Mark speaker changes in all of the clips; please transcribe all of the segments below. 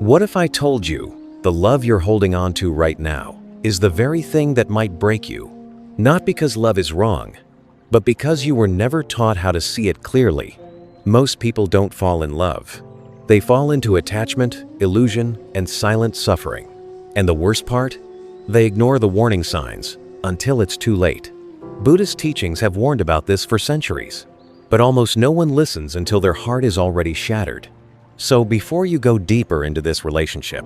Speaker 1: What if I told you the love you're holding on to right now is the very thing that might break you? Not because love is wrong, but because you were never taught how to see it clearly. Most people don't fall in love. They fall into attachment, illusion, and silent suffering. And the worst part? They ignore the warning signs until it's too late. Buddhist teachings have warned about this for centuries, but almost no one listens until their heart is already shattered. So before you go deeper into this relationship,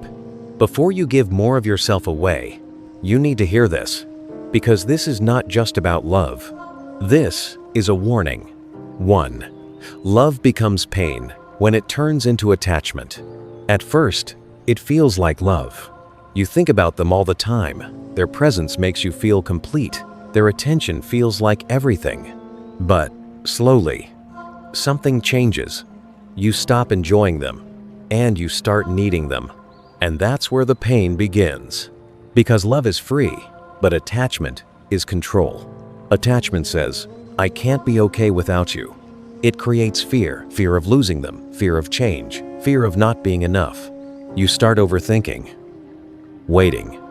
Speaker 1: before you give more of yourself away, you need to hear this, because this is not just about love. This is a warning. 1. Love becomes pain when it turns into attachment. At first, it feels like love. You think about them all the time. Their presence makes you feel complete. Their attention feels like everything. But slowly, something changes. You stop enjoying them, and you start needing them. And that's where the pain begins. Because love is free, but attachment is control. Attachment says, I can't be okay without you. It creates fear of losing them, fear of change, fear of not being enough. You start overthinking, waiting,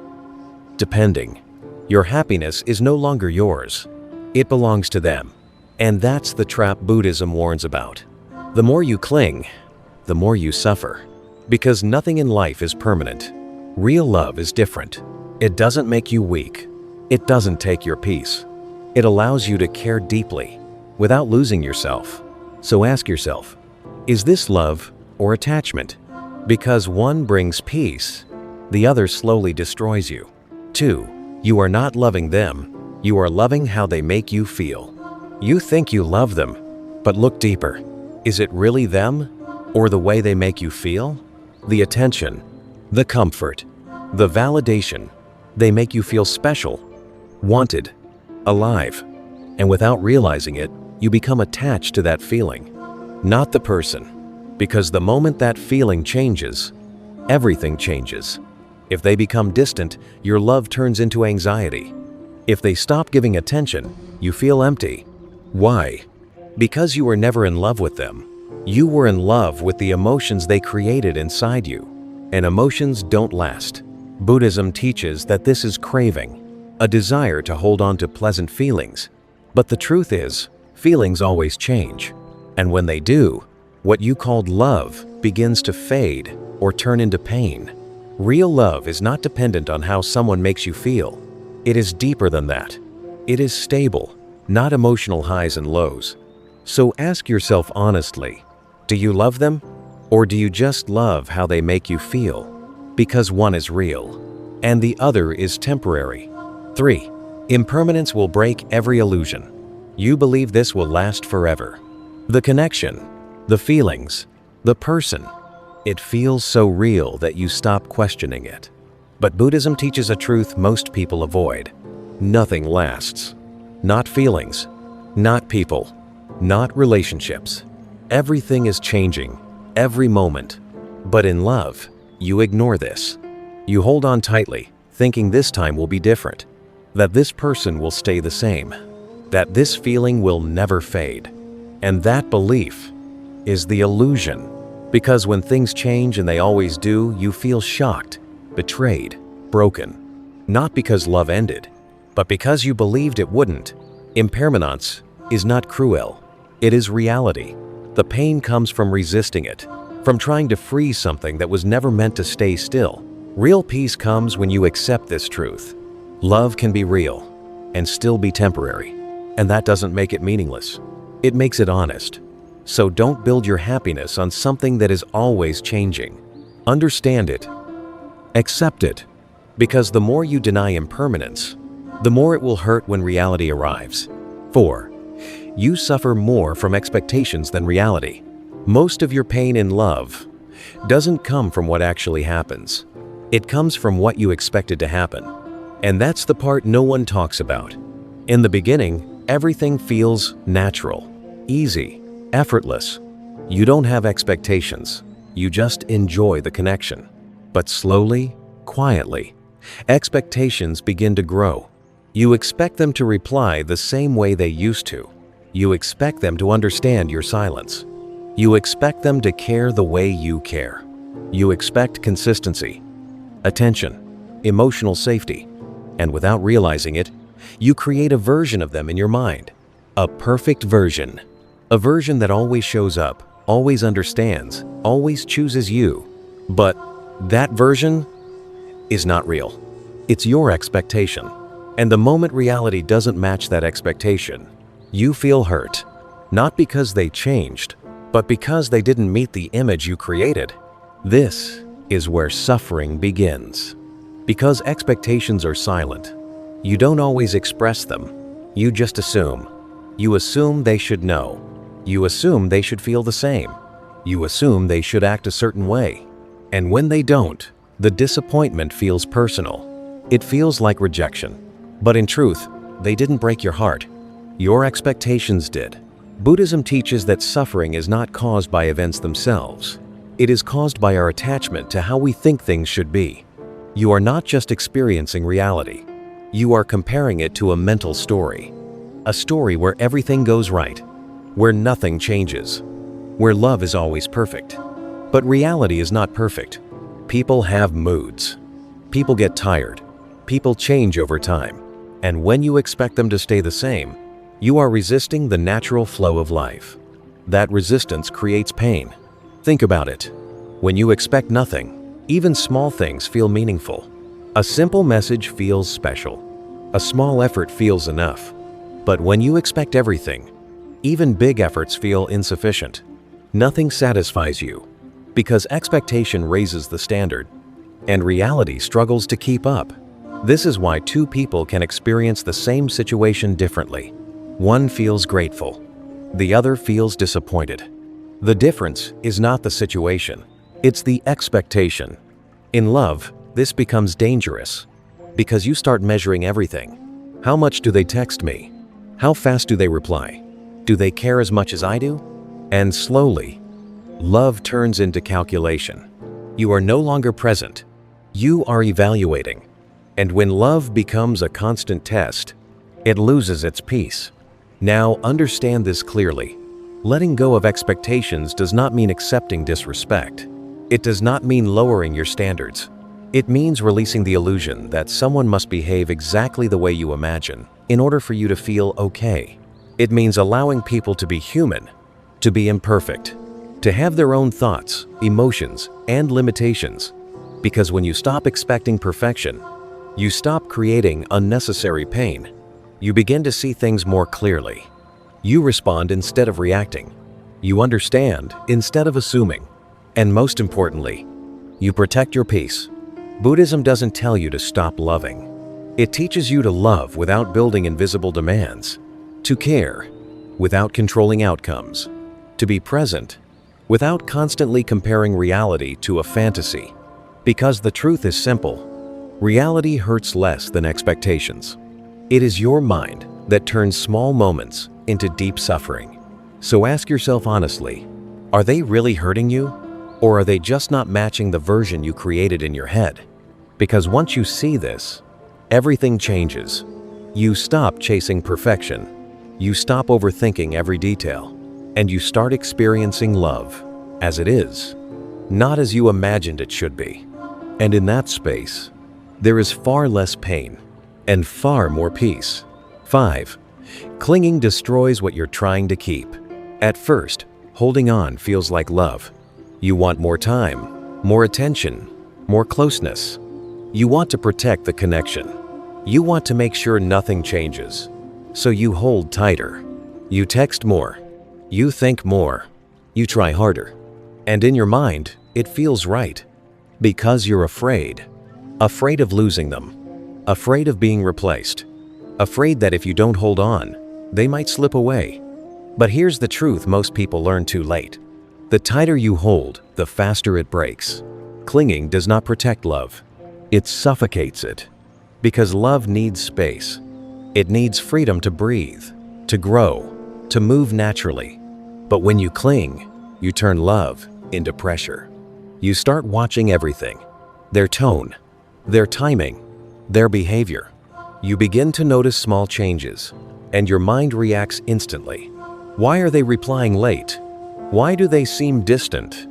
Speaker 1: depending. Your happiness is no longer yours. It belongs to them. And that's the trap Buddhism warns about. The more you cling, the more you suffer. Because nothing in life is permanent. Real love is different. It doesn't make you weak. It doesn't take your peace. It allows you to care deeply without losing yourself. So ask yourself, is this love or attachment? Because one brings peace, the other slowly destroys you. 2. You are not loving them. You are loving how they make you feel. You think you love them, but look deeper. Is it really them, or the way they make you feel? The attention, the comfort, the validation. They make you feel special, wanted, alive. And without realizing it, you become attached to that feeling, not the person. Because the moment that feeling changes, everything changes. If they become distant, your love turns into anxiety. If they stop giving attention, you feel empty. Why? Because you were never in love with them. You were in love with the emotions they created inside you. And emotions don't last. Buddhism teaches that this is craving, a desire to hold on to pleasant feelings. But the truth is, feelings always change. And when they do, what you called love begins to fade or turn into pain. Real love is not dependent on how someone makes you feel. It is deeper than that. It is stable, not emotional highs and lows. So ask yourself honestly, do you love them? Or do you just love how they make you feel? Because one is real, and the other is temporary. 3. Impermanence will break every illusion. You believe this will last forever. The connection, the feelings, the person. It feels so real that you stop questioning it. But Buddhism teaches a truth most people avoid. Nothing lasts. Not feelings, not people, not relationships. Everything is changing, every moment. But in love, you ignore this. You hold on tightly, thinking this time will be different, that this person will stay the same, that this feeling will never fade. And that belief is the illusion. Because when things change, and they always do, you feel shocked, betrayed, broken. Not because love ended, but because you believed it wouldn't. Impermanence is not cruel. It is reality. The pain comes from resisting it, from trying to freeze something that was never meant to stay still. Real peace comes when you accept this truth. Love can be real and still be temporary, and that doesn't make it meaningless. It makes it honest. So don't build your happiness on something that is always changing. Understand it. Accept it. Because the more you deny impermanence, the more it will hurt when reality arrives. 4. You suffer more from expectations than reality. Most of your pain in love doesn't come from what actually happens. It comes from what you expected to happen. And that's the part no one talks about. In the beginning, everything feels natural, easy, effortless. You don't have expectations. You just enjoy the connection. But slowly, quietly, expectations begin to grow. You expect them to reply the same way they used to. You expect them to understand your silence. You expect them to care the way you care. You expect consistency, attention, emotional safety, and without realizing it, you create a version of them in your mind. A perfect version. A version that always shows up, always understands, always chooses you. But that version is not real. It's your expectation. And the moment reality doesn't match that expectation, you feel hurt. Not because they changed, but because they didn't meet the image you created. This is where suffering begins. Because expectations are silent, you don't always express them. You just assume. You assume they should know. You assume they should feel the same. You assume they should act a certain way. And when they don't, the disappointment feels personal. It feels like rejection. But in truth, they didn't break your heart. Your expectations did. Buddhism teaches that suffering is not caused by events themselves. It is caused by our attachment to how we think things should be. You are not just experiencing reality. You are comparing it to a mental story. A story where everything goes right, where nothing changes, where love is always perfect. But reality is not perfect. People have moods. People get tired. People change over time. And when you expect them to stay the same, you are resisting the natural flow of life. That resistance creates pain. Think about it. When you expect nothing, even small things feel meaningful. A simple message feels special. A small effort feels enough. But when you expect everything, even big efforts feel insufficient. Nothing satisfies you, because expectation raises the standard, and reality struggles to keep up. This is why two people can experience the same situation differently. One feels grateful. The other feels disappointed. The difference is not the situation. It's the expectation. In love, this becomes dangerous because you start measuring everything. How much do they text me? How fast do they reply? Do they care as much as I do? And slowly, love turns into calculation. You are no longer present. You are evaluating. And when love becomes a constant test, it loses its peace. Now understand this clearly. Letting go of expectations does not mean accepting disrespect. It does not mean lowering your standards. It means releasing the illusion that someone must behave exactly the way you imagine in order for you to feel okay. It means allowing people to be human, to be imperfect, to have their own thoughts, emotions, and limitations. Because when you stop expecting perfection, you stop creating unnecessary pain. You begin to see things more clearly. You respond instead of reacting. You understand instead of assuming. And most importantly, you protect your peace. Buddhism doesn't tell you to stop loving. It teaches you to love without building invisible demands, to care without controlling outcomes, to be present without constantly comparing reality to a fantasy. Because the truth is simple. Reality hurts less than expectations. It is your mind that turns small moments into deep suffering. So ask yourself honestly, are they really hurting you? Or are they just not matching the version you created in your head? Because once you see this, everything changes. You stop chasing perfection. You stop overthinking every detail. And you start experiencing love as it is, not as you imagined it should be. And in that space, there is far less pain and far more peace. 5. Clinging destroys what you're trying to keep. At first, holding on feels like love. You want more time, more attention, more closeness. You want to protect the connection. You want to make sure nothing changes. So you hold tighter. You text more. You think more. You try harder. And in your mind, it feels right. Because you're afraid. Afraid of losing them. Afraid of being replaced. Afraid that if you don't hold on, they might slip away. But here's the truth most people learn too late. The tighter you hold, the faster it breaks. Clinging does not protect love. It suffocates it. Because love needs space. It needs freedom to breathe, to grow, to move naturally. But when you cling, you turn love into pressure. You start watching everything. Their tone, their timing, their behavior. You begin to notice small changes, and your mind reacts instantly. Why are they replying late? Why do they seem distant?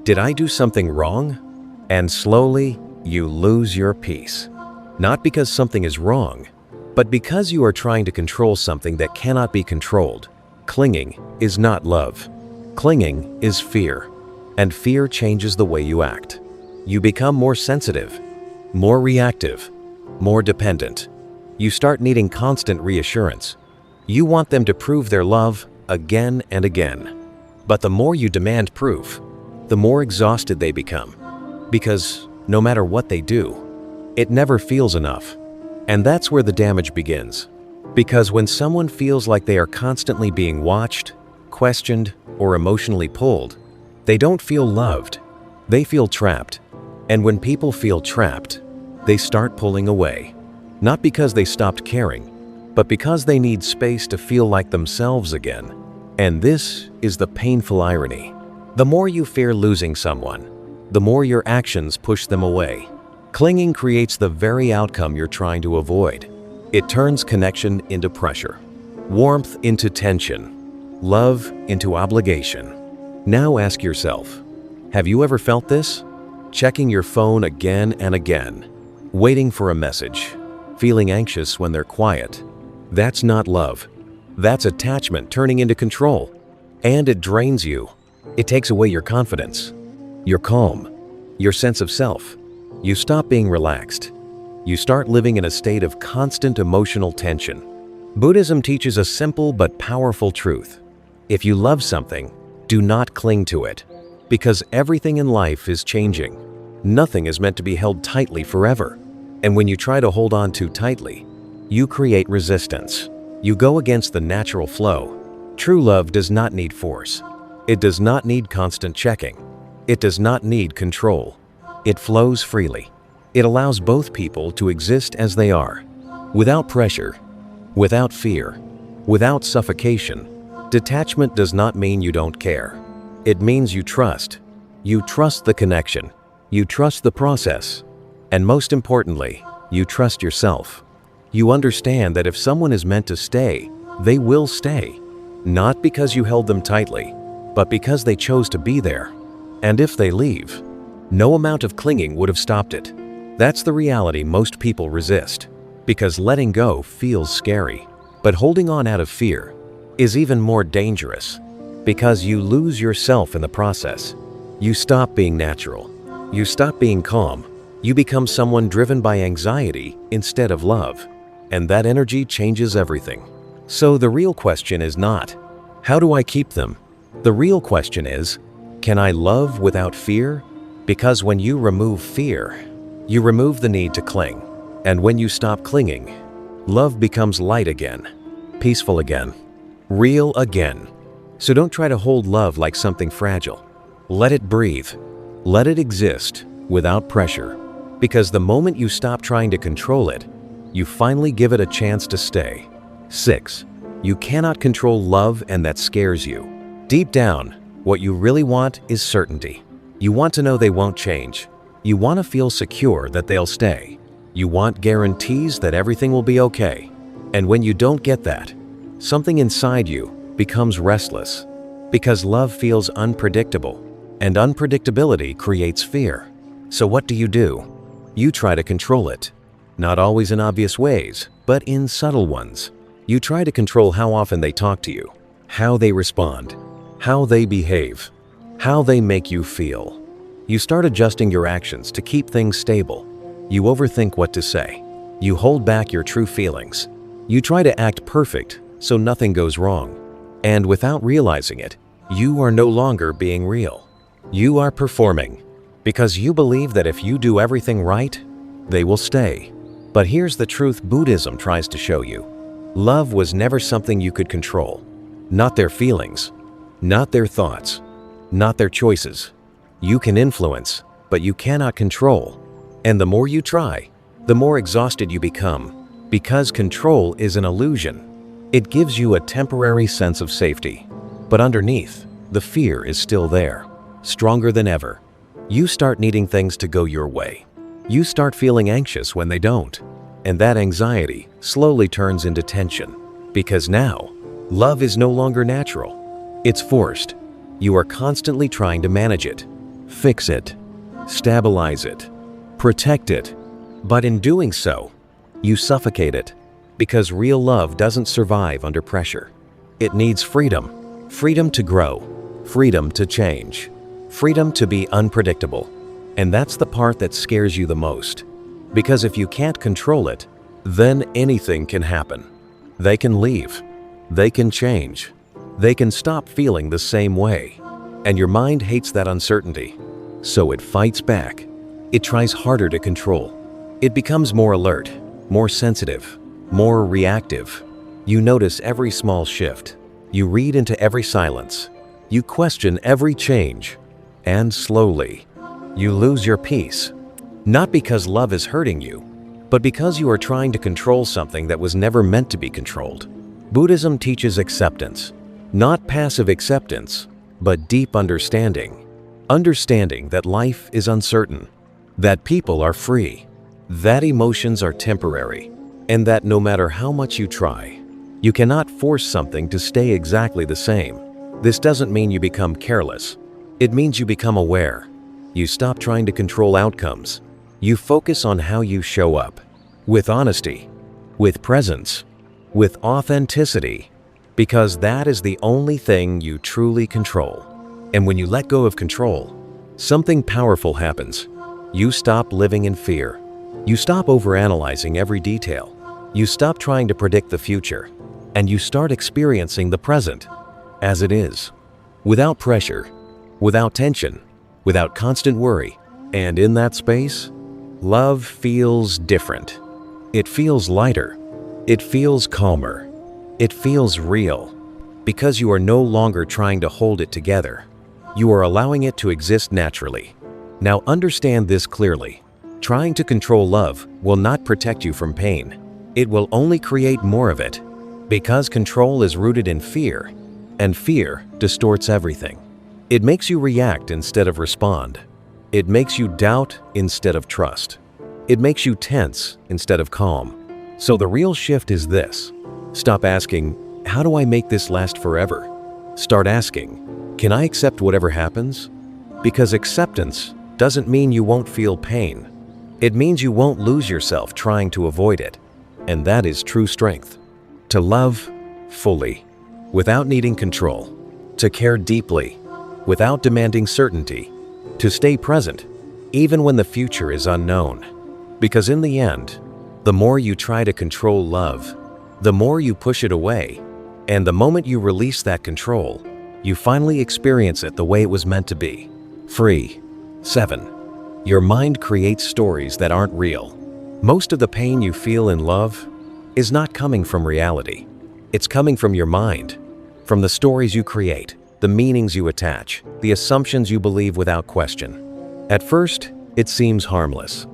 Speaker 1: Did I do something wrong? And slowly, you lose your peace. Not because something is wrong, but because you are trying to control something that cannot be controlled. Clinging is not love. Clinging is fear, and fear changes the way you act. You become more sensitive, more reactive, more dependent. You start needing constant reassurance. You want them to prove their love again and again. But the more you demand proof, the more exhausted they become. Because no matter what they do, it never feels enough. And that's where the damage begins. Because when someone feels like they are constantly being watched, questioned, or emotionally pulled, they don't feel loved. They feel trapped. And when people feel trapped, they start pulling away. Not because they stopped caring, but because they need space to feel like themselves again. And this is the painful irony. The more you fear losing someone, the more your actions push them away. Clinging creates the very outcome you're trying to avoid. It turns connection into pressure, warmth into tension, love into obligation. Now ask yourself, have you ever felt this? Checking your phone again and again, waiting for a message, feeling anxious when they're quiet. That's not love. That's attachment turning into control. And it drains you. It takes away your confidence, your calm, your sense of self. You stop being relaxed. You start living in a state of constant emotional tension. Buddhism teaches a simple but powerful truth. If you love something, do not cling to it, because everything in life is changing. Nothing is meant to be held tightly forever. And when you try to hold on too tightly, you create resistance. You go against the natural flow. True love does not need force. It does not need constant checking. It does not need control. It flows freely. It allows both people to exist as they are, without pressure, without fear, without suffocation. Detachment does not mean you don't care. It means you trust. You trust the connection. You trust the process. And most importantly, you trust yourself. You understand that if someone is meant to stay, they will stay. Not because you held them tightly, but because they chose to be there. And if they leave, no amount of clinging would have stopped it. That's the reality most people resist, because letting go feels scary. But holding on out of fear is even more dangerous, because you lose yourself in the process. You stop being natural. You stop being calm. You become someone driven by anxiety instead of love. And that energy changes everything. So the real question is not, how do I keep them? The real question is, can I love without fear? Because when you remove fear, you remove the need to cling. And when you stop clinging, love becomes light again, peaceful again, real again. So don't try to hold love like something fragile. Let it breathe. Let it exist without pressure. Because the moment you stop trying to control it, you finally give it a chance to stay. 6. You cannot control love, and that scares you. Deep down, what you really want is certainty. You want to know they won't change. You want to feel secure that they'll stay. You want guarantees that everything will be okay. And when you don't get that, something inside you becomes restless. Because love feels unpredictable, and unpredictability creates fear. So what do? You try to control it. Not always in obvious ways, but in subtle ones. You try to control how often they talk to you, how they respond, how they behave, how they make you feel. You start adjusting your actions to keep things stable. You overthink what to say. You hold back your true feelings. You try to act perfect so nothing goes wrong. And without realizing it, you are no longer being real. You are performing, because you believe that if you do everything right, they will stay. But here's the truth Buddhism tries to show you. Love was never something you could control. Not their feelings, not their thoughts, not their choices. You can influence, but you cannot control. And the more you try, the more exhausted you become, because control is an illusion. It gives you a temporary sense of safety, but underneath, the fear is still there, stronger than ever. You start needing things to go your way. You start feeling anxious when they don't. And that anxiety slowly turns into tension. Because now, love is no longer natural. It's forced. You are constantly trying to manage it. fix it, stabilize it, protect it. But in doing so, you suffocate it, because real love doesn't survive under pressure. It needs freedom, freedom to grow, freedom to change, freedom to be unpredictable. And that's the part that scares you the most. Because if you can't control it, then anything can happen. They can leave. They can change. They can stop feeling the same way. And your mind hates that uncertainty. So it fights back. It tries harder to control. It becomes more alert, more sensitive, more reactive. You notice every small shift. You read into every silence. You question every change. And slowly, you lose your peace. Not because love is hurting you, but because you are trying to control something that was never meant to be controlled. Buddhism teaches acceptance. Not passive acceptance, but deep understanding. Understanding that life is uncertain, that people are free, that emotions are temporary, and that no matter how much you try, you cannot force something to stay exactly the same. This doesn't mean you become careless. It means you become aware. You stop trying to control outcomes. You focus on how you show up, with honesty, with presence, with authenticity, because that is the only thing you truly control. And when you let go of control, something powerful happens. You stop living in fear. You stop overanalyzing every detail. You stop trying to predict the future, and you start experiencing the present as it is, without pressure, without tension, without constant worry. And in that space, love feels different. It feels lighter. It feels calmer. It feels real, because you are no longer trying to hold it together. You are allowing it to exist naturally. Now understand this clearly. Trying to control love will not protect you from pain. It will only create more of it, because control is rooted in fear, and fear distorts everything. It makes you react instead of respond. It makes you doubt instead of trust. It makes you tense instead of calm. So the real shift is this. Stop asking, how do I make this last forever? Start asking, can I accept whatever happens? Because acceptance doesn't mean you won't feel pain. It means you won't lose yourself trying to avoid it. And that is true strength. To love fully, without needing control. To care deeply, without demanding certainty. To stay present, even when the future is unknown. Because in the end, the more you try to control love, the more you push it away. And the moment you release that control, you finally experience it the way it was meant to be. Free. 7. Your mind creates stories that aren't real. Most of the pain you feel in love is not coming from reality. It's coming from your mind, from the stories you create, the meanings you attach, the assumptions you believe without question. At first, it seems harmless.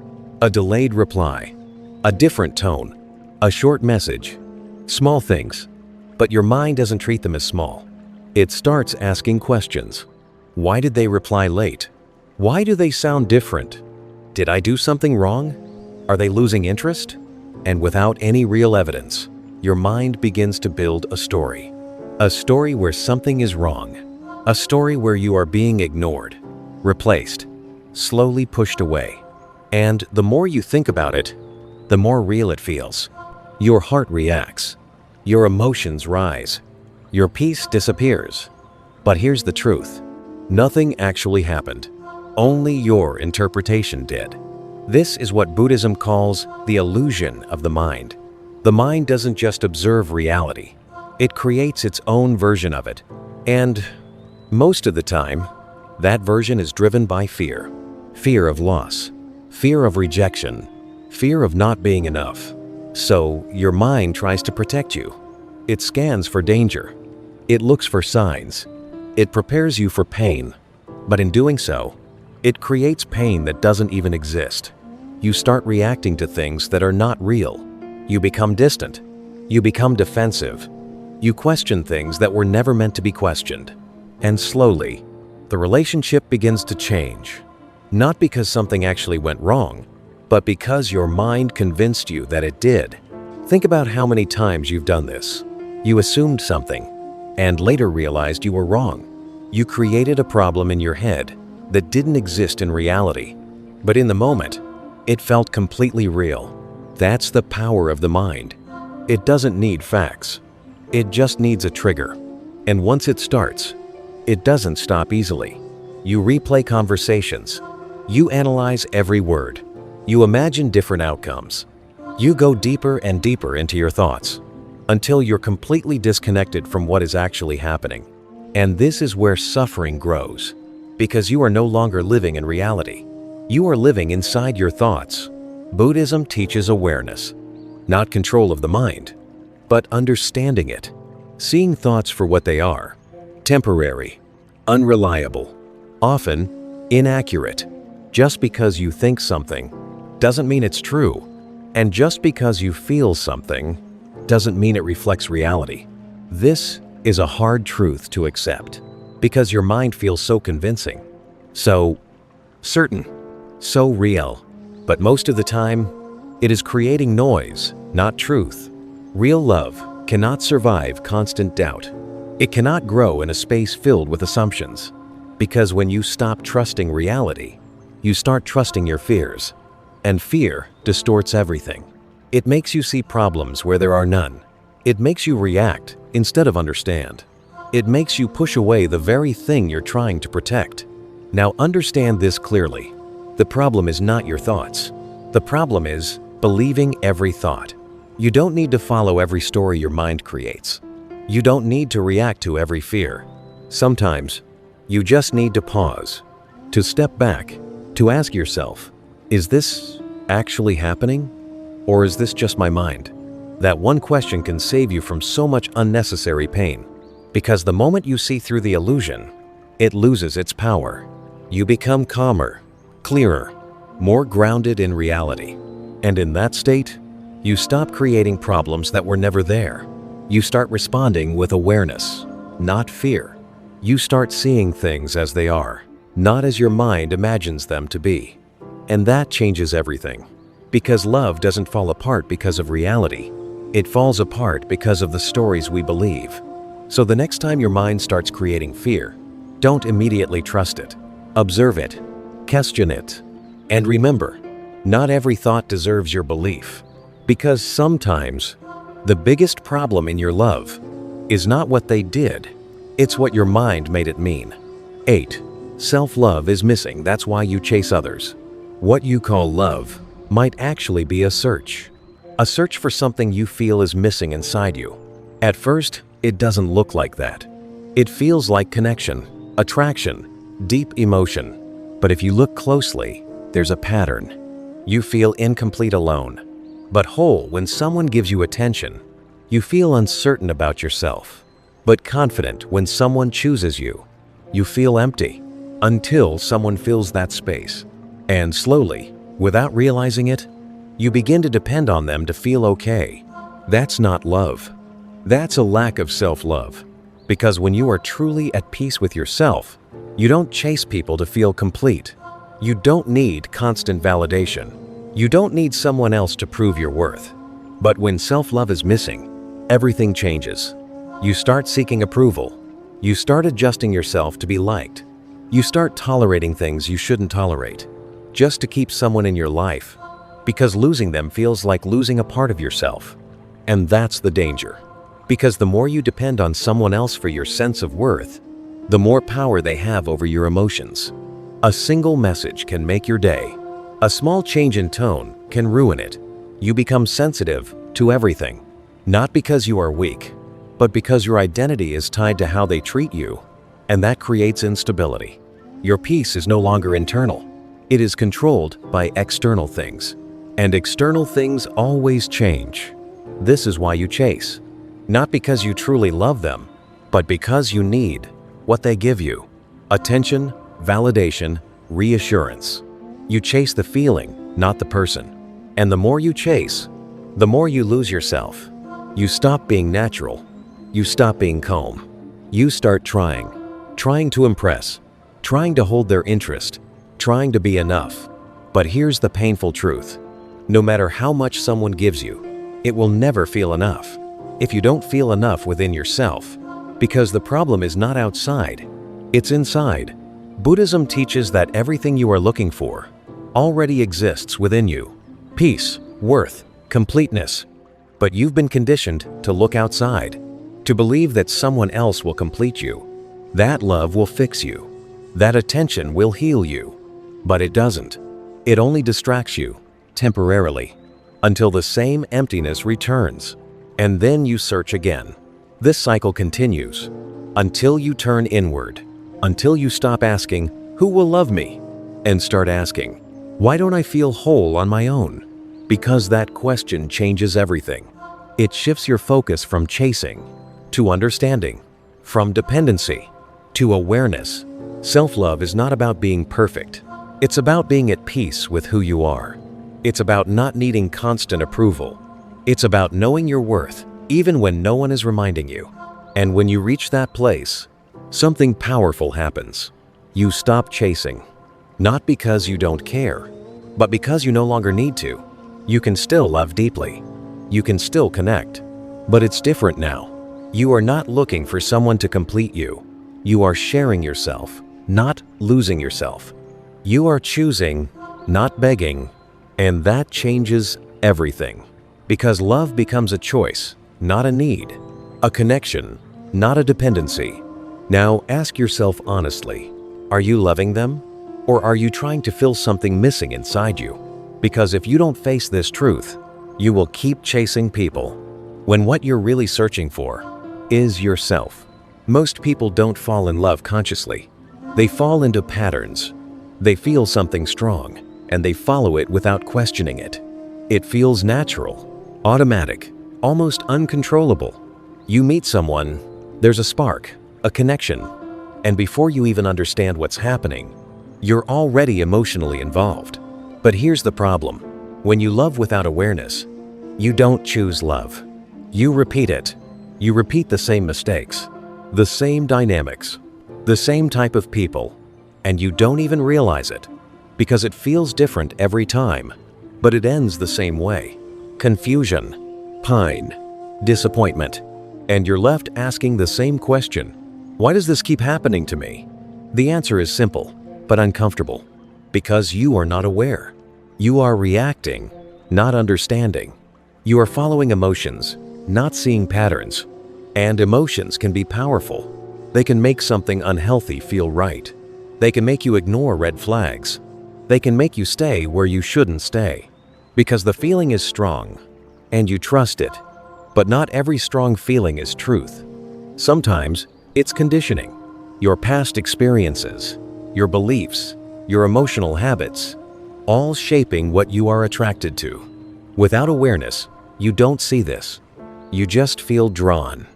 Speaker 1: A delayed reply, a different tone, a short message, small things. But your mind doesn't treat them as small. It starts asking questions. Why did they reply late? Why do they sound different? Did I do something wrong? Are they losing interest? And without any real evidence, your mind begins to build a story. A story where something is wrong. A story where you are being ignored, replaced, slowly pushed away. And the more you think about it, the more real it feels. Your heart reacts. Your emotions rise. Your peace disappears. But here's the truth. Nothing actually happened. Only your interpretation did. This is what Buddhism calls the illusion of the mind. The mind doesn't just observe reality. It creates its own version of it. And most of the time, that version is driven by fear. Fear of loss. Fear of rejection. Fear of not being enough. So your mind tries to protect you. It scans for danger. It looks for signs. It prepares you for pain. But in doing so, it creates pain that doesn't even exist. You start reacting to things that are not real. You become distant. You become defensive. You question things that were never meant to be questioned. And slowly, the relationship begins to change. Not because something actually went wrong, but because your mind convinced you that it did. Think about how many times you've done this. You assumed something, and later realized you were wrong. You created a problem in your head, that didn't exist in reality. But in the moment, it felt completely real. That's the power of the mind. It doesn't need facts. It just needs a trigger. And once it starts, it doesn't stop easily. You replay conversations. You analyze every word. You imagine different outcomes. You go deeper and deeper into your thoughts until you're completely disconnected from what is actually happening. And this is where suffering grows, because you are no longer living in reality. You are living inside your thoughts. Buddhism teaches awareness, not control of the mind, but understanding it, seeing thoughts for what they are: temporary, unreliable, often inaccurate. Just because you think something doesn't mean it's true, and just because you feel something doesn't mean it reflects reality. This is a hard truth to accept, because your mind feels so convincing, so certain, so real. But most of the time, it is creating noise, not truth. Real love cannot survive constant doubt. It cannot grow in a space filled with assumptions, because when you stop trusting reality, you start trusting your fears, and fear distorts everything. It makes you see problems where there are none. It makes you react instead of understand. It makes you push away the very thing you're trying to protect. Now understand this clearly. The problem is not your thoughts. The problem is believing every thought. You don't need to follow every story your mind creates. You don't need to react to every fear. Sometimes, you just need to pause, to step back, to ask yourself, is this actually happening? Or is this just my mind? That one question can save you from so much unnecessary pain. Because the moment you see through the illusion, it loses its power. You become calmer, clearer, more grounded in reality. And in that state, you stop creating problems that were never there. You start responding with awareness, not fear. You start seeing things as they are, not as your mind imagines them to be. And that changes everything. Because love doesn't fall apart because of reality. It falls apart because of the stories we believe. So the next time your mind starts creating fear, don't immediately trust it. Observe it, question it, and remember, not every thought deserves your belief. Because sometimes, the biggest problem in your love is not what they did, it's what your mind made it mean. 8. Self-love is missing, that's why you chase others. What you call love might actually be a search for something you feel is missing inside you. At first, it doesn't look like that. It feels like connection, attraction, deep emotion. But if you look closely, there's a pattern. You feel incomplete alone, but whole when someone gives you attention. You feel uncertain about yourself, but confident when someone chooses you. You feel empty until someone fills that space. And slowly, without realizing it, you begin to depend on them to feel okay. That's not love. That's a lack of self-love. Because when you are truly at peace with yourself, you don't chase people to feel complete. You don't need constant validation. You don't need someone else to prove your worth. But when self-love is missing, everything changes. You start seeking approval. You start adjusting yourself to be liked. You start tolerating things you shouldn't tolerate, just to keep someone in your life, because losing them feels like losing a part of yourself. And that's the danger. Because the more you depend on someone else for your sense of worth, the more power they have over your emotions. A single message can make your day. A small change in tone can ruin it. You become sensitive to everything, not because you are weak, but because your identity is tied to how they treat you, and that creates instability. Your peace is no longer internal. It is controlled by external things, and external things always change. This is why you chase, not because you truly love them, but because you need what they give you: attention, validation, reassurance. You chase the feeling, not the person. And the more you chase, the more you lose yourself. You stop being natural. You stop being calm. You start trying to impress, trying to hold their interest, trying to be enough. But here's the painful truth. No matter how much someone gives you, it will never feel enough if you don't feel enough within yourself. Because the problem is not outside, it's inside. Buddhism teaches that everything you are looking for already exists within you. Peace, worth, completeness. But you've been conditioned to look outside, to believe that someone else will complete you. That love will fix you. That attention will heal you. But it doesn't. It only distracts you, temporarily, until the same emptiness returns. And then you search again. This cycle continues until you turn inward, until you stop asking, "Who will love me?" and start asking, "Why don't I feel whole on my own?" Because that question changes everything. It shifts your focus from chasing to understanding, from dependency to awareness. Self-love is not about being perfect. It's about being at peace with who you are. It's about not needing constant approval. It's about knowing your worth, even when no one is reminding you. And when you reach that place, something powerful happens. You stop chasing, not because you don't care, but because you no longer need to. You can still love deeply. You can still connect. But it's different now. You are not looking for someone to complete you. You are sharing yourself, not losing yourself. You are choosing, not begging, and that changes everything. Because love becomes a choice, not a need, a connection, not a dependency. Now ask yourself honestly, are you loving them? Or are you trying to fill something missing inside you? Because if you don't face this truth, you will keep chasing people, when what you're really searching for is yourself. Most people don't fall in love consciously. They fall into patterns. They feel something strong, and they follow it without questioning it. It feels natural, automatic, almost uncontrollable. You meet someone, there's a spark, a connection, and before you even understand what's happening, you're already emotionally involved. But here's the problem. When you love without awareness, you don't choose love. You repeat it. You repeat the same mistakes, the same dynamics, the same type of people, and you don't even realize it because it feels different every time, but it ends the same way. Confusion, pine, disappointment, and you're left asking the same question. Why does this keep happening to me? The answer is simple, but uncomfortable. Because you are not aware. You are reacting, not understanding. You are following emotions, not seeing patterns. And emotions can be powerful. They can make something unhealthy feel right. They can make you ignore red flags. They can make you stay where you shouldn't stay. Because the feeling is strong, and you trust it. But not every strong feeling is truth. Sometimes it's conditioning, your past experiences, your beliefs, your emotional habits, all shaping what you are attracted to. Without awareness, you don't see this. You just feel drawn,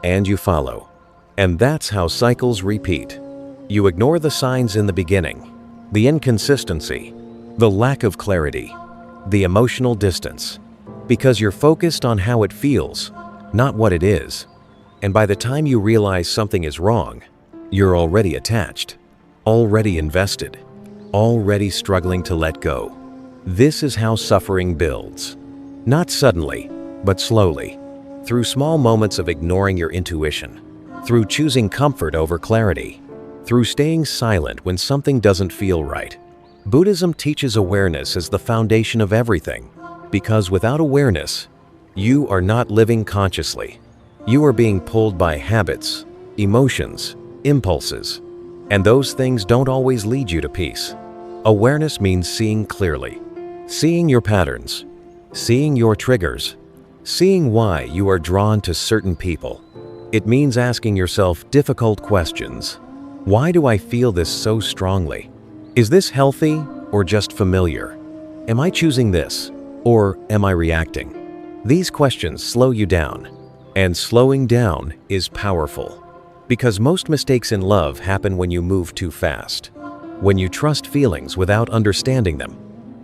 Speaker 1: and you follow. And that's how cycles repeat. You ignore the signs in the beginning, the inconsistency, the lack of clarity, the emotional distance, because you're focused on how it feels, not what it is. And by the time you realize something is wrong, you're already attached, already invested, already struggling to let go. This is how suffering builds. Not suddenly, but slowly, through small moments of ignoring your intuition, through choosing comfort over clarity, through staying silent when something doesn't feel right. Buddhism teaches awareness as the foundation of everything, because without awareness, you are not living consciously. You are being pulled by habits, emotions, impulses, and those things don't always lead you to peace. Awareness means seeing clearly, seeing your patterns, seeing your triggers, seeing why you are drawn to certain people. It means asking yourself difficult questions. Why do I feel this so strongly? Is this healthy or just familiar? Am I choosing this or am I reacting? These questions slow you down, and slowing down is powerful. Because most mistakes in love happen when you move too fast, when you trust feelings without understanding them,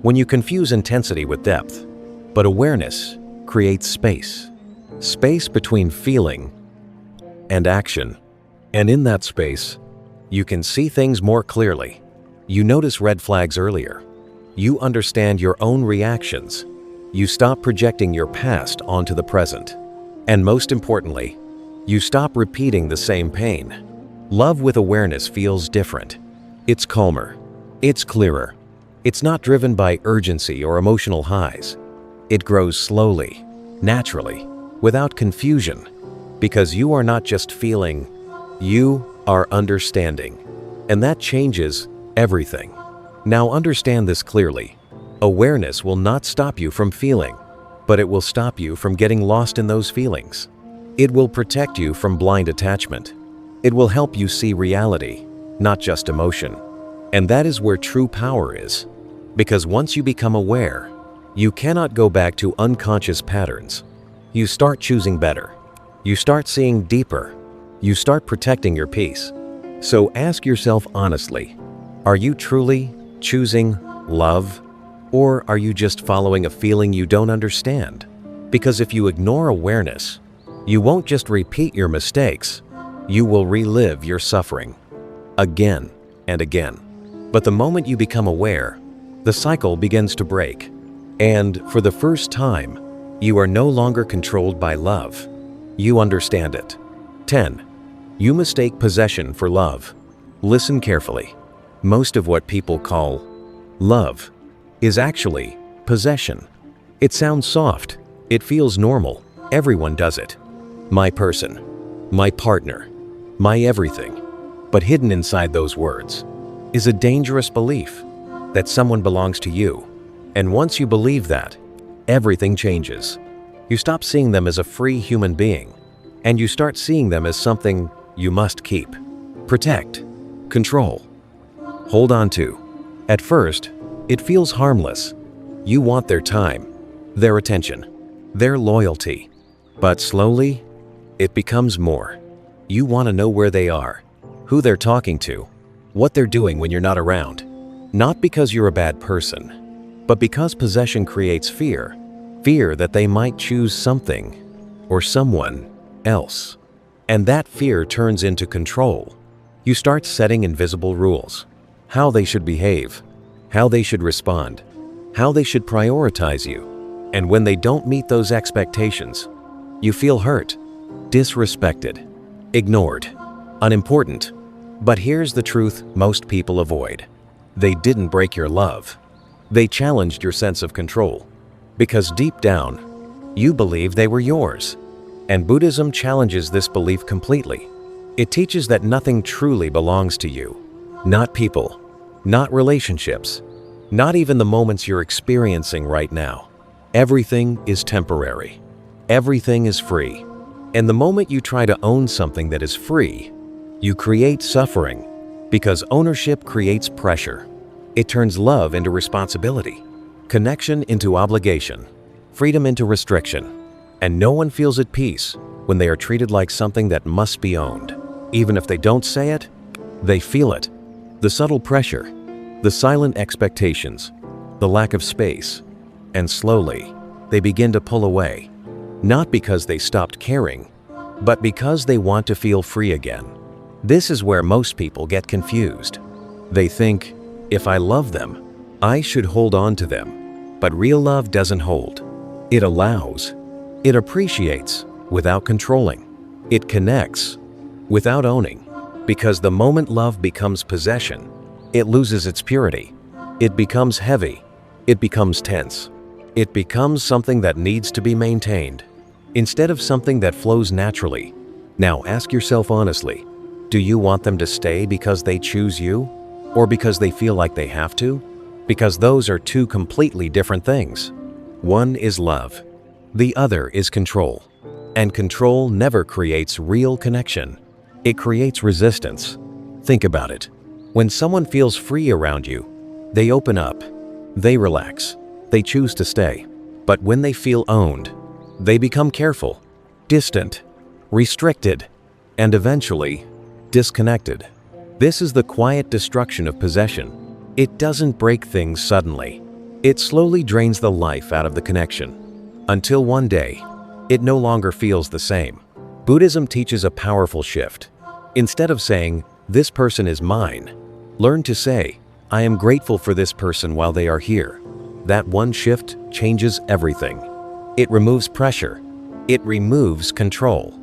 Speaker 1: when you confuse intensity with depth. But awareness creates space, space between feeling and action. And in that space, you can see things more clearly. You notice red flags earlier. You understand your own reactions. You stop projecting your past onto the present. And most importantly, you stop repeating the same pain. Love with awareness feels different. It's calmer. It's clearer. It's not driven by urgency or emotional highs. It grows slowly, naturally, without confusion, because you are not just feeling, you are understanding. And that changes everything. Now understand this clearly. Awareness will not stop you from feeling, but it will stop you from getting lost in those feelings. It will protect you from blind attachment. It will help you see reality, not just emotion. And that is where true power is. Because once you become aware, you cannot go back to unconscious patterns. You start choosing better. You start seeing deeper. You start protecting your peace. So ask yourself honestly, are you truly choosing love? Or are you just following a feeling you don't understand? Because if you ignore awareness, you won't just repeat your mistakes, you will relive your suffering again and again. But the moment you become aware, the cycle begins to break. And for the first time, you are no longer controlled by love. You understand it. 10. You mistake possession for love. Listen carefully. Most of what people call love is actually possession. It sounds soft. It feels normal. Everyone does it. My person, my partner, my everything. But hidden inside those words is a dangerous belief that someone belongs to you. And once you believe that, everything changes. You stop seeing them as a free human being, and you start seeing them as something you must keep, protect, control, hold on to. At first, it feels harmless. You want their time, their attention, their loyalty. But slowly, it becomes more. You want to know where they are, who they're talking to, what they're doing when you're not around. Not because you're a bad person, but because possession creates fear. Fear that they might choose something or someone else. And that fear turns into control. You start setting invisible rules. How they should behave, how they should respond, how they should prioritize you. And when they don't meet those expectations, you feel hurt, disrespected, ignored, unimportant. But here's the truth most people avoid. They didn't break your love. They challenged your sense of control. Because deep down, you believe they were yours. And Buddhism challenges this belief completely. It teaches that nothing truly belongs to you. Not people, not relationships, not even the moments you're experiencing right now. Everything is temporary. Everything is free. And the moment you try to own something that is free, you create suffering, because ownership creates pressure. It turns love into responsibility, connection into obligation, freedom into restriction. And no one feels at peace when they are treated like something that must be owned. Even if they don't say it, they feel it. The subtle pressure, the silent expectations, the lack of space. And slowly, they begin to pull away. Not because they stopped caring, but because they want to feel free again. This is where most people get confused. They think, if I love them, I should hold on to them. But real love doesn't hold. It allows. It appreciates without controlling. It connects without owning. Because the moment love becomes possession, it loses its purity. It becomes heavy. It becomes tense. It becomes something that needs to be maintained, instead of something that flows naturally. Now ask yourself honestly, do you want them to stay because they choose you? Or because they feel like they have to? Because those are two completely different things. One is love. The other is control. And control never creates real connection. It creates resistance. Think about it. When someone feels free around you, they open up, they relax, they choose to stay. But when they feel owned, they become careful, distant, restricted, and eventually disconnected. This is the quiet destruction of possession. It doesn't break things suddenly. It slowly drains the life out of the connection, until one day, it no longer feels the same. Buddhism teaches a powerful shift. Instead of saying, "This person is mine," learn to say, "I am grateful for this person while they are here." That one shift changes everything. It removes pressure. It removes control.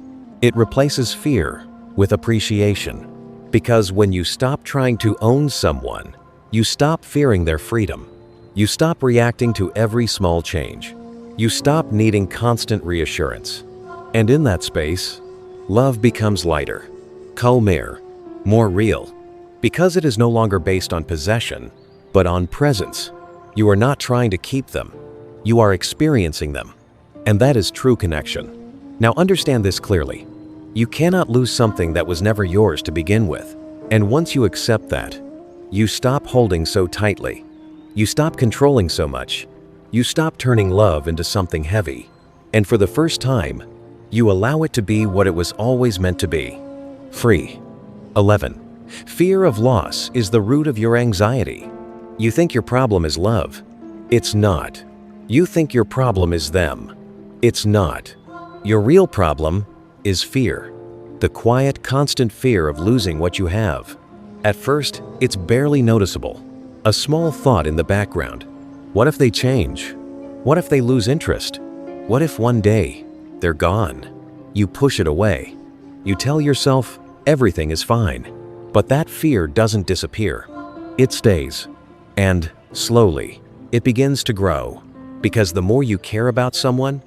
Speaker 1: It replaces fear with appreciation. Because when you stop trying to own someone, you stop fearing their freedom. You stop reacting to every small change. You stop needing constant reassurance. And in that space, love becomes lighter, calmer, more real. Because it is no longer based on possession, but on presence. You are not trying to keep them. You are experiencing them. And that is true connection. Now understand this clearly. You cannot lose something that was never yours to begin with. And once you accept that, you stop holding so tightly. You stop controlling so much. You stop turning love into something heavy. And for the first time, you allow it to be what it was always meant to be. Free. 11. Fear of loss is the root of your anxiety. You think your problem is love. It's not. You think your problem is them. It's not. Your real problem is fear. The quiet, constant fear of losing what you have. At first, it's barely noticeable. A small thought in the background. What if they change? What if they lose interest? What if one day they're gone? You push it away. You tell yourself everything is fine. But that fear doesn't disappear. It stays. And slowly, it begins to grow. Because the more you care about someone,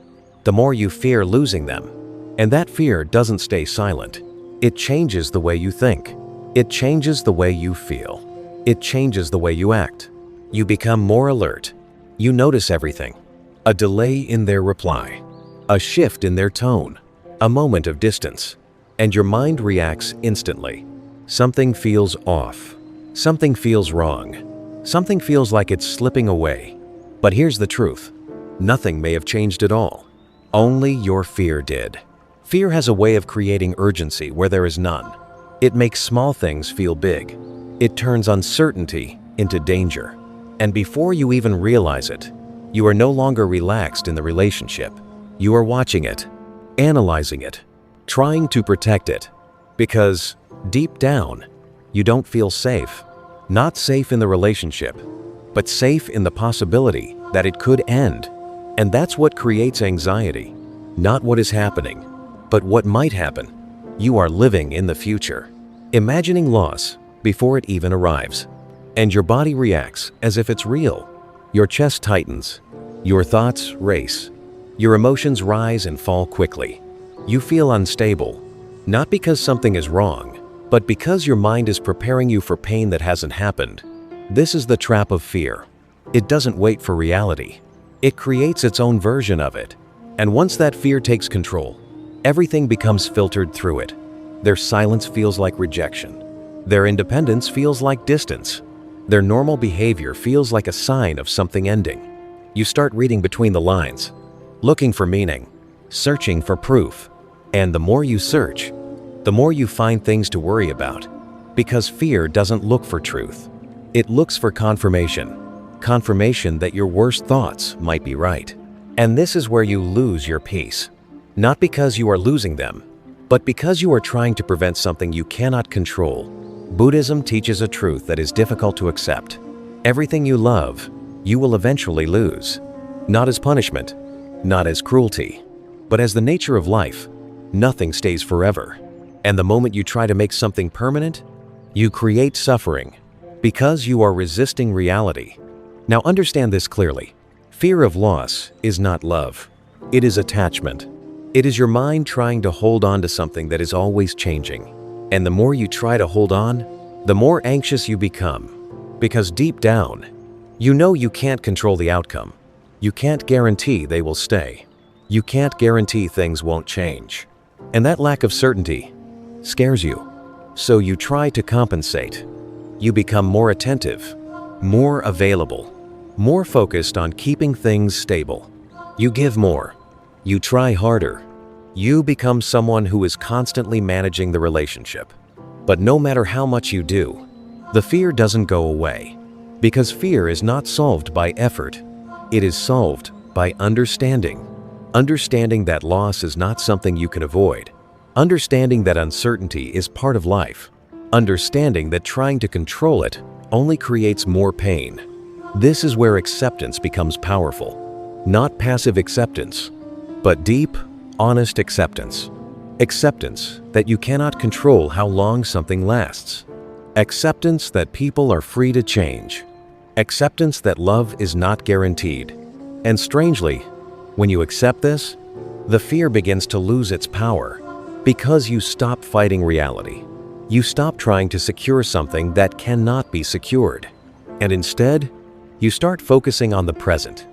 Speaker 1: the more you fear losing them. And that fear doesn't stay silent. It changes the way you think. It changes the way you feel. It changes the way you act. You become more alert. You notice everything. A delay in their reply. A shift in their tone. A moment of distance. And your mind reacts instantly. Something feels off. Something feels wrong. Something feels like it's slipping away. But here's the truth. Nothing may have changed at all. Only your fear did. Fear has a way of creating urgency where there is none. It makes small things feel big. It turns uncertainty into danger. And before you even realize it, you are no longer relaxed in the relationship. You are watching it, analyzing it, trying to protect it. Because deep down, you don't feel safe. Not safe in the relationship, but safe in the possibility that it could end. And that's what creates anxiety. Not what is happening, but what might happen. You are living in the future, imagining loss before it even arrives. And your body reacts as if it's real. Your chest tightens. Your thoughts race. Your emotions rise and fall quickly. You feel unstable, not because something is wrong, but because your mind is preparing you for pain that hasn't happened. This is the trap of fear. It doesn't wait for reality. It creates its own version of it. And once that fear takes control, everything becomes filtered through it. Their silence feels like rejection. Their independence feels like distance. Their normal behavior feels like a sign of something ending. You start reading between the lines, looking for meaning, searching for proof. And the more you search, the more you find things to worry about. Because fear doesn't look for truth. It looks for confirmation. Confirmation that your worst thoughts might be right. And this is where you lose your peace. Not because you are losing them, but because you are trying to prevent something you cannot control. Buddhism teaches a truth that is difficult to accept. Everything you love, you will eventually lose. Not as punishment, not as cruelty, but as the nature of life. Nothing stays forever. And the moment you try to make something permanent, you create suffering because you are resisting reality. Now understand this clearly. Fear of loss is not love. It is attachment. It is your mind trying to hold on to something that is always changing. And the more you try to hold on, the more anxious you become. Because deep down, you know you can't control the outcome. You can't guarantee they will stay. You can't guarantee things won't change. And that lack of certainty scares you. So you try to compensate. You become more attentive, more available, more focused on keeping things stable. You give more. You try harder. You become someone who is constantly managing the relationship. But no matter how much you do, the fear doesn't go away. Because fear is not solved by effort. It is solved by understanding. Understanding that loss is not something you can avoid. Understanding that uncertainty is part of life. Understanding that trying to control it only creates more pain. This is where acceptance becomes powerful. Not passive acceptance, but deep, honest acceptance. Acceptance that you cannot control how long something lasts. Acceptance that people are free to change. Acceptance that love is not guaranteed. And strangely, when you accept this, the fear begins to lose its power because you stop fighting reality. You stop trying to secure something that cannot be secured. And instead, you start focusing on the present,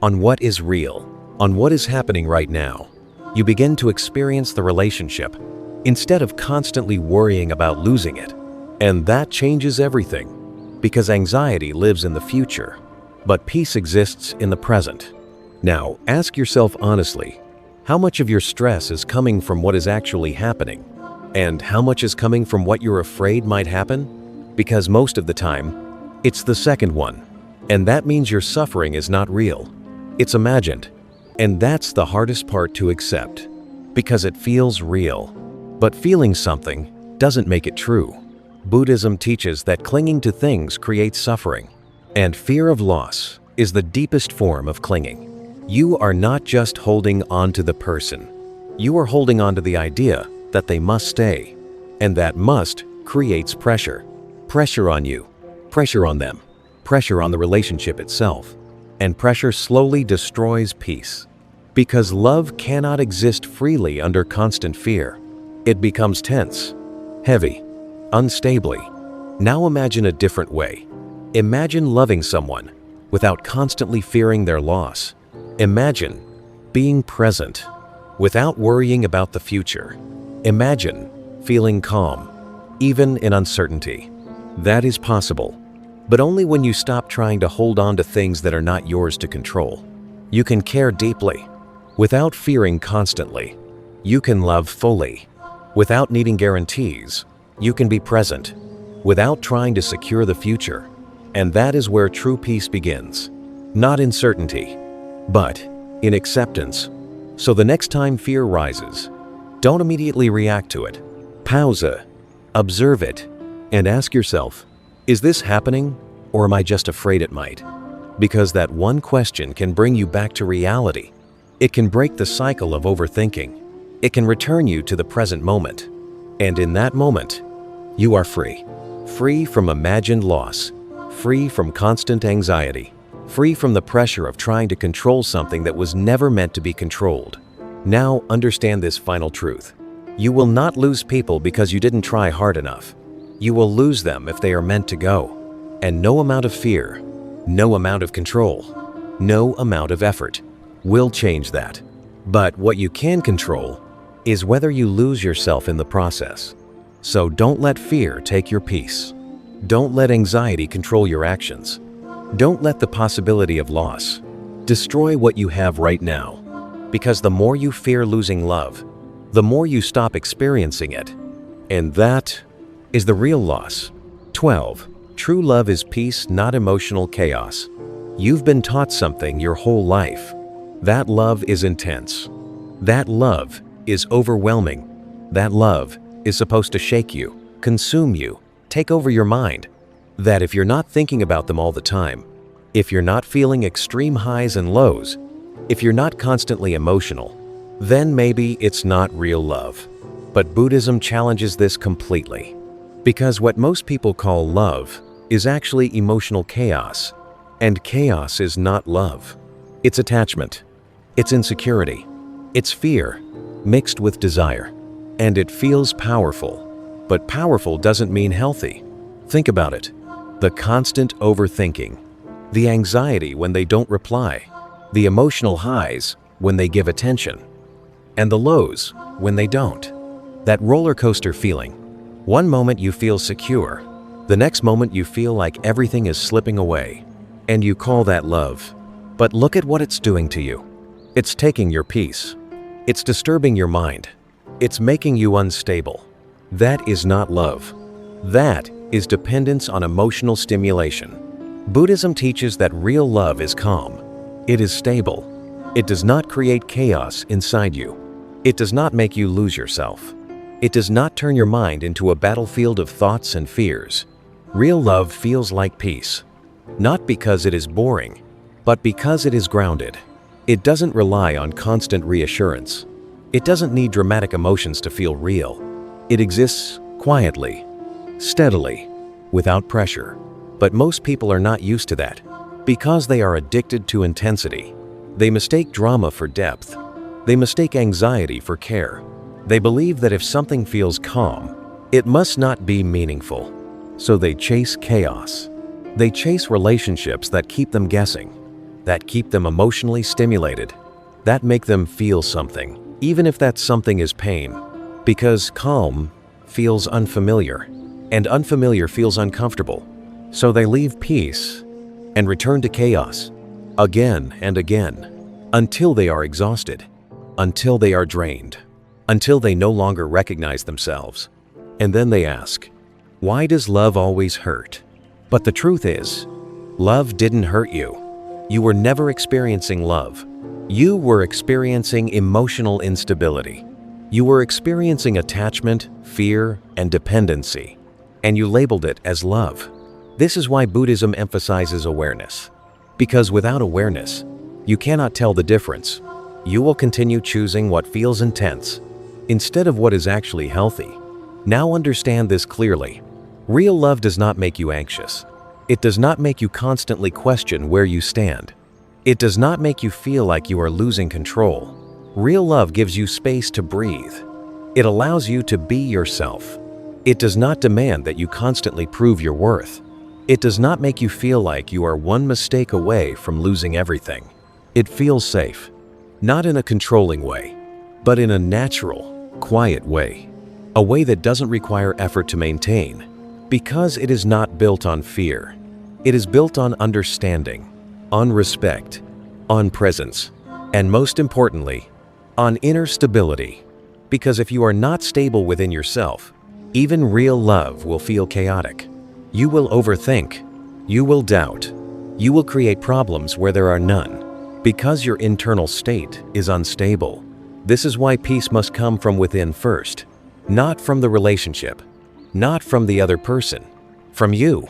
Speaker 1: on what is real, on what is happening right now. You begin to experience the relationship instead of constantly worrying about losing it. And that changes everything, because anxiety lives in the future, but peace exists in the present. Now, ask yourself honestly, how much of your stress is coming from what is actually happening? And how much is coming from what you're afraid might happen? Because most of the time, it's the second one. And that means your suffering is not real. It's imagined. And that's the hardest part to accept, because it feels real. But feeling something doesn't make it true. Buddhism teaches that clinging to things creates suffering, and fear of loss is the deepest form of clinging. You are not just holding on to the person. You are holding on to the idea that they must stay, and that must creates pressure. Pressure on you, pressure on them, pressure on the relationship itself, and pressure slowly destroys peace. Because love cannot exist freely under constant fear. It becomes tense, heavy, unstably. Now imagine a different way. Imagine loving someone without constantly fearing their loss. Imagine being present without worrying about the future. Imagine feeling calm, even in uncertainty. That is possible, but only when you stop trying to hold on to things that are not yours to control. You can care deeply without fearing constantly. You can love fully without needing guarantees. You can be present without trying to secure the future. And that is where true peace begins. Not in certainty, but in acceptance. So the next time fear rises, don't immediately react to it. Pause, observe it, and ask yourself, is this happening, or am I just afraid it might? Because that one question can bring you back to reality. It can break the cycle of overthinking. It can return you to the present moment. And in that moment, you are free. Free from imagined loss. Free from constant anxiety. Free from the pressure of trying to control something that was never meant to be controlled. Now understand this final truth. You will not lose people because you didn't try hard enough. You will lose them if they are meant to go. And no amount of fear, no amount of control, no amount of effort will change that. But what you can control is whether you lose yourself in the process. So don't let fear take your peace. Don't let anxiety control your actions. Don't let the possibility of loss destroy what you have right now. Because the more you fear losing love, the more you stop experiencing it. And that is the real loss. 12. True love is peace, not emotional chaos. You've been taught something your whole life. That love is intense. That love is overwhelming. That love is supposed to shake you, consume you, take over your mind. That if you're not thinking about them all the time, if you're not feeling extreme highs and lows, if you're not constantly emotional, then maybe it's not real love. But Buddhism challenges this completely. Because what most people call love is actually emotional chaos. And chaos is not love. It's attachment. It's insecurity. It's fear, mixed with desire. And it feels powerful. But powerful doesn't mean healthy. Think about it. The constant overthinking. The anxiety when they don't reply. The emotional highs when they give attention. And the lows when they don't. That roller coaster feeling. One moment you feel secure. The next moment you feel like everything is slipping away. And you call that love. But look at what it's doing to you. It's taking your peace. It's disturbing your mind. It's making you unstable. That is not love. That is dependence on emotional stimulation. Buddhism teaches that real love is calm. It is stable. It does not create chaos inside you. It does not make you lose yourself. It does not turn your mind into a battlefield of thoughts and fears. Real love feels like peace. Not because it is boring, but because it is grounded. It doesn't rely on constant reassurance. It doesn't need dramatic emotions to feel real. It exists quietly, steadily, without pressure. But most people are not used to that because they are addicted to intensity. They mistake drama for depth. They mistake anxiety for care. They believe that if something feels calm, it must not be meaningful. So they chase chaos. They chase relationships that keep them guessing, that keep them emotionally stimulated, that make them feel something, even if that something is pain. Because calm feels unfamiliar, and unfamiliar feels uncomfortable. So they leave peace and return to chaos again and again until they are exhausted, until they are drained, until they no longer recognize themselves. And then they ask, why does love always hurt? But the truth is, love didn't hurt you. You were never experiencing love. You were experiencing emotional instability. You were experiencing attachment, fear, and dependency, and you labeled it as love. This is why Buddhism emphasizes awareness. Because without awareness, you cannot tell the difference. You will continue choosing what feels intense instead of what is actually healthy. Now understand this clearly. Real love does not make you anxious. It does not make you constantly question where you stand. It does not make you feel like you are losing control. Real love gives you space to breathe. It allows you to be yourself. It does not demand that you constantly prove your worth. It does not make you feel like you are one mistake away from losing everything. It feels safe, not in a controlling way, but in a natural, quiet way. A way that doesn't require effort to maintain, because it is not built on fear. It is built on understanding, on respect, on presence, and most importantly, on inner stability. Because if you are not stable within yourself, even real love will feel chaotic. You will overthink. You will doubt. You will create problems where there are none, because your internal state is unstable. This is why peace must come from within first, not from the relationship, not from the other person, from you.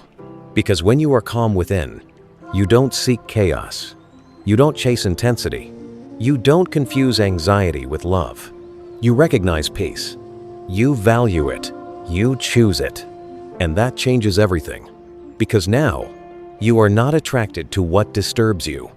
Speaker 1: Because when you are calm within, you don't seek chaos. You don't chase intensity. You don't confuse anxiety with love. You recognize peace. You value it. You choose it. And that changes everything. Because now, you are not attracted to what disturbs you.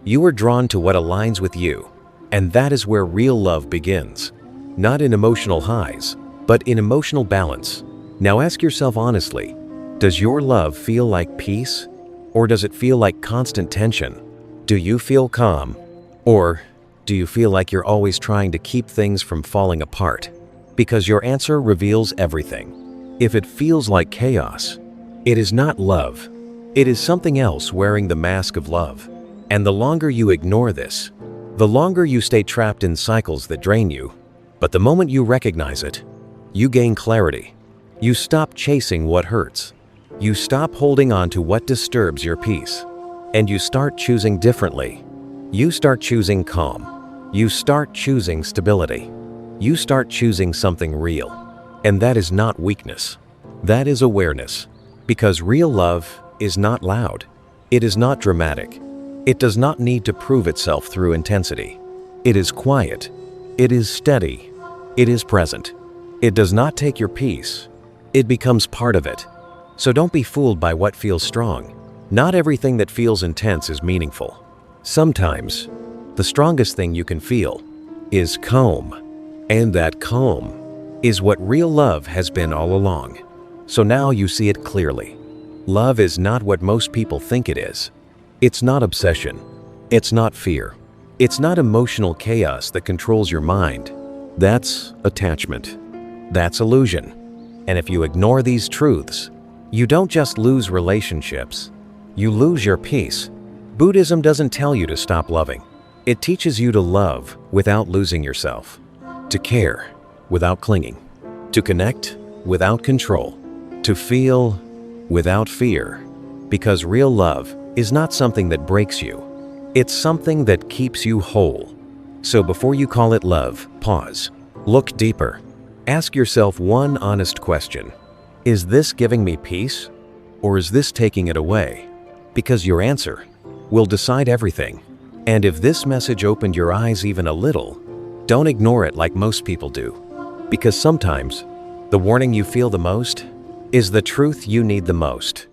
Speaker 1: You are drawn to what aligns with you. And that is where real love begins. Not in emotional highs, but in emotional balance. Now ask yourself honestly, does your love feel like peace? Or does it feel like constant tension? Do you feel calm? Or do you feel like you're always trying to keep things from falling apart? Because your answer reveals everything. If it feels like chaos, it is not love. It is something else wearing the mask of love. And the longer you ignore this, the longer you stay trapped in cycles that drain you. But the moment you recognize it, you gain clarity. You stop chasing what hurts. You stop holding on to what disturbs your peace. And you start choosing differently. You start choosing calm. You start choosing stability. You start choosing something real. And that is not weakness. That is awareness. Because real love is not loud. It is not dramatic. It does not need to prove itself through intensity. It is quiet. It is steady. It is present. It does not take your peace. It becomes part of it. So don't be fooled by what feels strong. Not everything that feels intense is meaningful. Sometimes, the strongest thing you can feel is calm. And that calm is what real love has been all along. So now you see it clearly. Love is not what most people think it is. It's not obsession. It's not fear. It's not emotional chaos that controls your mind. That's attachment. That's illusion. And if you ignore these truths, you don't just lose relationships. You lose your peace. Buddhism doesn't tell you to stop loving. It teaches you to love without losing yourself, to care without clinging, to connect without control, to feel without fear. Because real love is not something that breaks you. It's something that keeps you whole. So before you call it love, pause. Look deeper. Ask yourself one honest question. Is this giving me peace? Or is this taking it away? Because your answer will decide everything. And if this message opened your eyes even a little, don't ignore it like most people do, because sometimes the warning you feel the most is the truth you need the most.